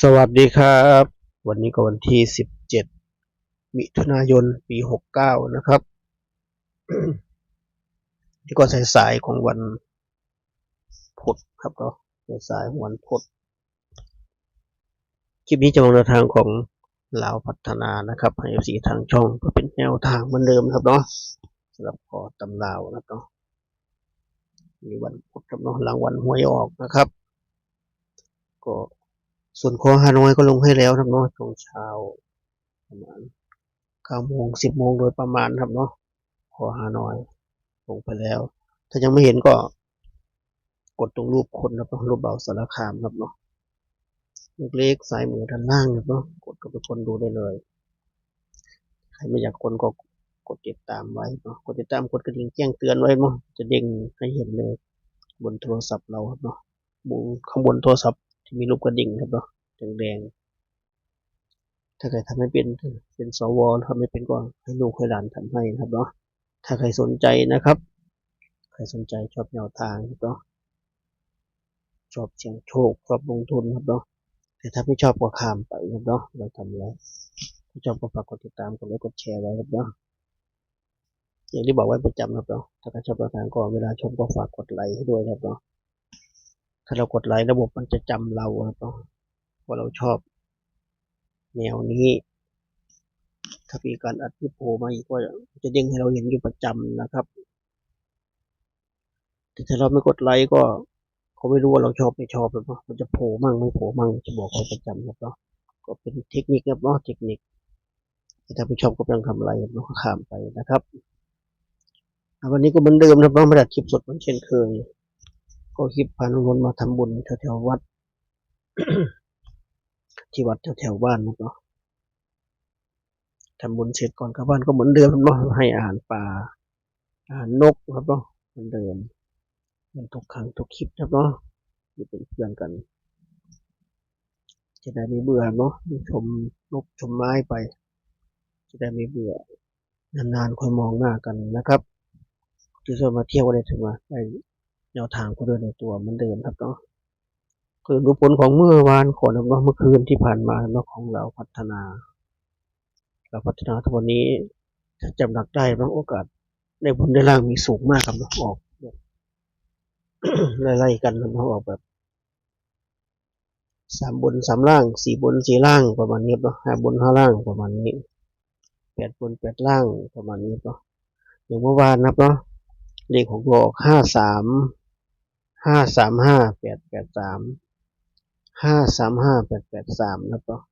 สวัสดีครับวันนี้ก็วันที่17มิถุนายนปี69นะครับ นี่ก็สายๆของวันพุธครับก็สายๆวันพุธคลิปนี้จะมาในทางของลาวพัฒนานะครับให้ FC ทางช่องก็เป็นแนวทางเหมือนเดิมครับเนาะสำหรับขอตำลาวนะครับเนาะมีวันพุธครับเนาะหลังวันหวยออกนะครับก็ส่วนคอฮานอยก็ลงให้แล้วครับเนาะช่วงเช้าประมาณ9 โมง 10 โมงโดยประมาณครับเนาะคอฮานอยลงไปแล้ว ถ้ายังไม่เห็นก็กดตรงรูปคนครับรูปเบาสารคามครับเนาะเล็กๆซ้ายมือด้านล่างครับเนาะกดเข้าไปคนดูได้เลยใครไม่อยากคนก็กดติดตามไว้เนาะกดติดตามกดกระดิ่งแจ้งเตือนไว้เนาะจะเด้งให้เห็นเลยบนโทรศัพท์เราครับเนาะข้างบนโทรศัพท์ที่มีรูปกระดิ่งครับเนาะแดงๆถ้าใครทำไม่เป็นสวทำไม่เป็นก็ให้ลูกให้หลานทำให้ครับเนาะถ้าใครสนใจนะครับใครสนใจชอบแนวทางครับเนาะชอบเสี่ยงโชคชอบลงทุนครับเนาะแต่ถ้าไม่ชอบก็ข้ามไปครับเนาะเราทำแล้วถ้าชอบก็ฝากกดติดตามกดไลค์กดแชร์ไว้ครับเนาะอย่างที่บอกไว้ประจำครับเนาะถ้าใครชอบทางก็เวลาชมก็ฝากกดไลค์ให้ด้วยครับเนาะถ้าเรากดไลค์ระบบมันจะจำเราครับเนาะว่าเราชอบแนวนี้ถ้ามีการอัดคลิปโผล่มาอีกก็จะเด้งให้เราเห็นอยู่ประจำนะครับแต่ถ้าเราไม่กดไลค์ก็เขาไม่รู้ว่าเราชอบไม่ชอบหรือเปล่ามันจะโผล่มั่งไม่โผล่มั่งจะบอกเขาประจำครับเนาะก็เป็นเทคนิคครับเนาะเทคนิคแต่ถ้าไม่ชอบก็ไม่ต้องทำอะไรครับเนาะข้ามไปนะครับวันนี้ก็เหมือนเดิมนะครับไม่ได้คลิปสดเหมือนเช่นเคยก็คลิปพาลุงพลมาทำบุญแถวๆวัด ที่วัดแถวๆบ้านนะครับเนาะทำบุญเสร็จก่อนกลับบ้านก็เหมือนเดิมเนาะให้อาหารปลาอาหารนกครับเนาะเหมือนเดิมมันทุกครั้งทุกคลิปครับเนาะอยู่เป็นเพื่อนกันจะได้ไม่เบื่อเนาะชมนกชมไม้ไปจะได้ไม่เบื่อนานๆค่อยมองหน้ากันนะครับที่จะมาเที่ยวได้ถึงว่าได้แนวทางก็เดินในตัวเหมือนเดิมครับเนาะคือดูผลของเมื่อวานก่อนนะเมื่อคืนที่ผ่านมาเนาะของเราพัฒนาทุกวันนี้ถ้าจำหลักได้บางโอกาสในบนในล่างมีสูงมากครับออกไล่ๆกันนะออกแบบ3 บน 3 ล่าง4 บน 4 ล่างประมาณนี้เนาะ5 บน 5 ล่างประมาณนี้8 บน 8 ล่างประมาณนี้เนาะอย่างเมื่อวานนะครับเนาะเลขของตัวออก535 883 535 883นะครับเนาะ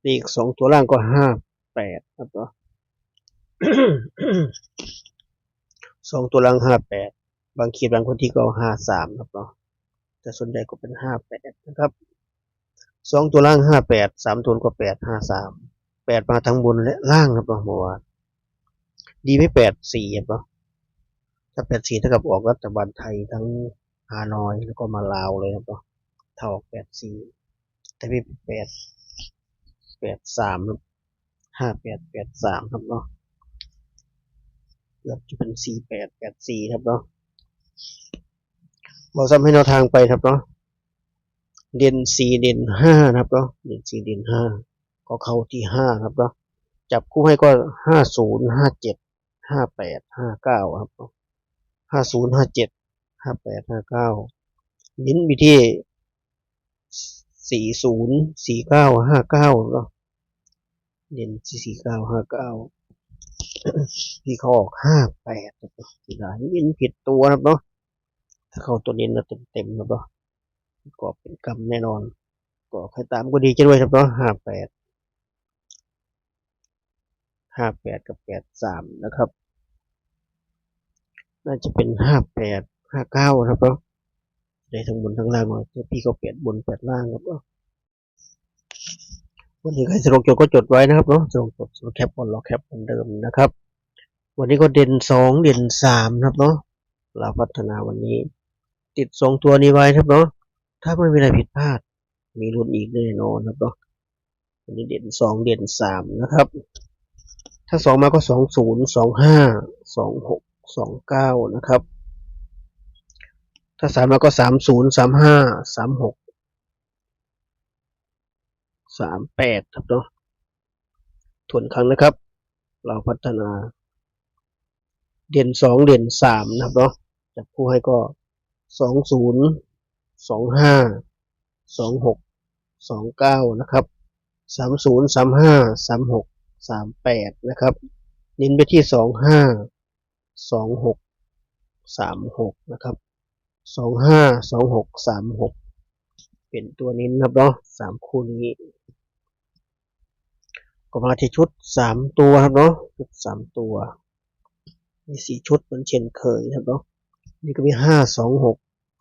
เลข2 ตัวล่างก็58ครับเนาะ2 ตัวล่าง58บางคลิปบางคนที่ก็53ครับเนาะแต่ส่วนใหญ่ก็เป็น58นะครับ2 ตัวล่าง58 3 ตัวก็853 8มาทั้งบนและล่างครับเนาะเมื่อวานดีไม่84ครับเนาะถ้า84เท่ากับออกรัฐบาลไทยทั้งฮานอยแล้วก็มาลาวเลยครับเนาะถ้าออก84แต่ไม่83ครับ5883ครับเนาะเกือบจะเป็น4884ครับเนาะบอกซ้ำให้แนวทางไปครับเนาะเด่น4เด่น5ครับเนาะเด่น4เด่น5ก็เข้าที่5ครับเนาะจับคู่ให้ก็50 57 58 59ครับเนาะ50 57 58 59นิ้นไปที่40 49 59เนาะเด่น49 59ที่เขาออก58ครับเนาะที่ได้นิ้นผิดตัวครับเนาะถ้าเข้าตัวนี้นะเต็มครับเนาะก็เป็นกรรมแน่นอนก็ใครตามก็ดีจะด้วยครับเนาะ58กับ83นะครับน่าจะเป็น58 59ครับเนาะได้ทั้งบนทั้งล่างเนาะพี่ก็8 บน 8 ล่างครับเนาะวันนี้ใครสรุปจดก็จดไว้นะครับเนาะสรุปจดสรุปแคปก่อนรอแคปเหมือนเดิมนะครับวันนี้ก็เด่น2เด่น3ครับเนาะเราพัฒนาวันนี้ติด2ตัวนี้ไว้ครับเนาะถ้าไม่มีอะไรผิดพลาดมีรุ่นอีกแน่นอนครับเนาะวันนี้เด่น2เด่น3นะครับถ้า2มาก็20 25 26 29นะครับถ้า3มาก็30 35 36 38ครับเนาะทวนครั้งนะครับเราพัฒนาเด่น2เด่น3นะครับเนาะจับคู่ให้ก็20 25 26 29นะครับ30 35 36 38นะครับเน้นไปที่25 26 36นะครับ25 26 36เป็นตัวเน้นนะครับเนาะ3คู่นี้ก็มาที่ชุด3ตัวครับเนาะชุด3ตัวมี4ชุดเหมือนเช่นเคยครับเนาะนี่ก็มี526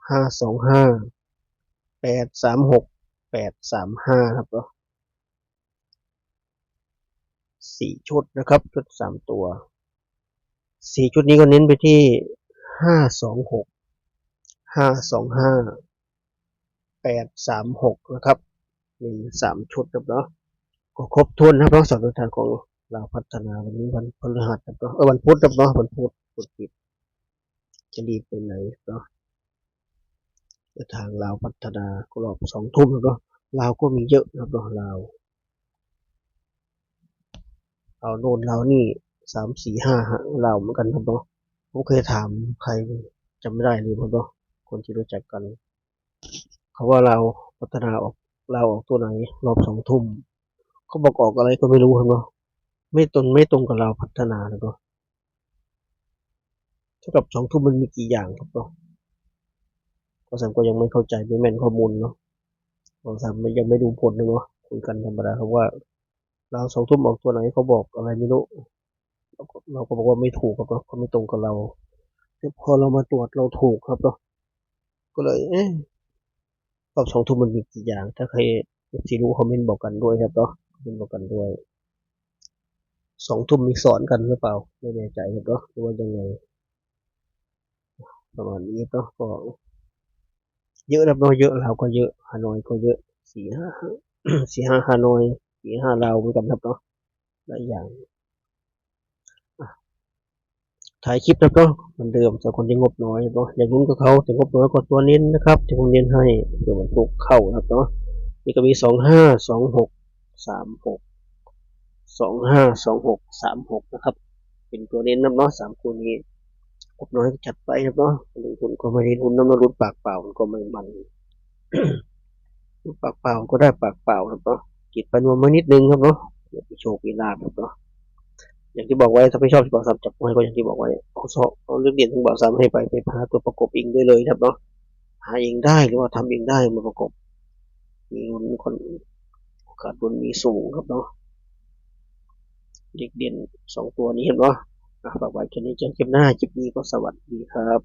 525 836 835ครับเนาะ4ชุดนะครับชุด3ตัว4ชุดนี้ก็เน้นไปที่526 525 836นะครับมี3ชุดครับเนาะก็ครบถ้วนนะครับสำหรับทางของเราพัฒนาวันนี้วันพฤหัสครับเนาะวันพุธครับเนาะวันพุธปิดจะรีบไปไหนเนาะทางเราพัฒนาก็รอบ2 ทุ่มครับเนาะเราก็มีเยอะครับเนาะเราโน่นเรานี่3 4 5เราเหมือนกันครับเนาะผมเคยถามใครจำไม่ได้เลยครับเนาะคนที่รู้จักกันเขาว่าเราพัฒนาออกตัวไหนรอบ2 ทุ่มเขาบอกออกอะไรก็ไม่รู้ครับเนาะไม่ตรงกับเราพัฒนาแล้วก็เท่ากับ2 ทุ่มมันมีกี่อย่างครับเนาะก็สัมก็ยังไม่เข้าใจไม่แม่นข้อมูลเนาะก็สัมยังไม่ดูผลเนาะคุยกันธรรมดาครับว่าเรา2 ทุ่มออกตัวไหนเขาบอกอะไรไม่รู้เราก็บอกว่าไม่ถูกครับเนาะเขาไม่ตรงกับเราพอเรามาตรวจเราถูกครับเนาะก็เลยรอบ2 ทุ่มมันมีกี่อย่างถ้าใครที่รู้คอมเมนต์บอกกันด้วยครับเนาะคอมเมนต์บอกกันด้วย2 ทุ่มมีสอนกันหรือเปล่าไม่แน่ใจครับเนาะหรือว่ายังไงประมาณนี้เนาะก็เยอะครับเนาะเยอะเราก็เยอะฮานอยก็เยอะ4 5 4 5ฮานอย4 5เราเหมือนกันครับเนาะหลายอย่างถ่ายคลิปครับเนาะเหมือนเดิมสำหรับคนที่งบน้อยเนาะอย่างนู้นก็เขาแต่งบน้อยก็ตัวเน้นนะครับที่ผมเน้นให้เผื่อมันถูกเข้าครับเนาะนี่ก็มี25 26 36 25 26 36นะครับเป็นตัวเน้นนะเนาะ3คู่นี้งบน้อยก็จัดไปครับเนาะลงทุนก็ไม่ได้ทุนน้ำมันรุดปากเปล่าก็ไม่มันปากเปล่าก็ได้ปากเปล่าครับเนาะกินไปนวมมานิดนึงครับเนาะเดี๋ยวไปโชคมีลาภครับเนาะอย่างที่บอกไว้ถ้าไม่ชอบบ่าวสามจับไว้ก็อย่างที่บอกไว้เอาเรื่องเรียนของบ่าวสามให้ไปหาตัวประกบเองได้เลยครับเนาะหาเองได้หรือว่าทำเองได้มาประกบมีคนโอกาสบุญมีสูงครับเนาะเด็กเด่น2 ตัวนี้เห็นเนาะฝากไว้แค่นี้เจอกันคลิปหน้าคลิปนี้ก็สวัสดีครับ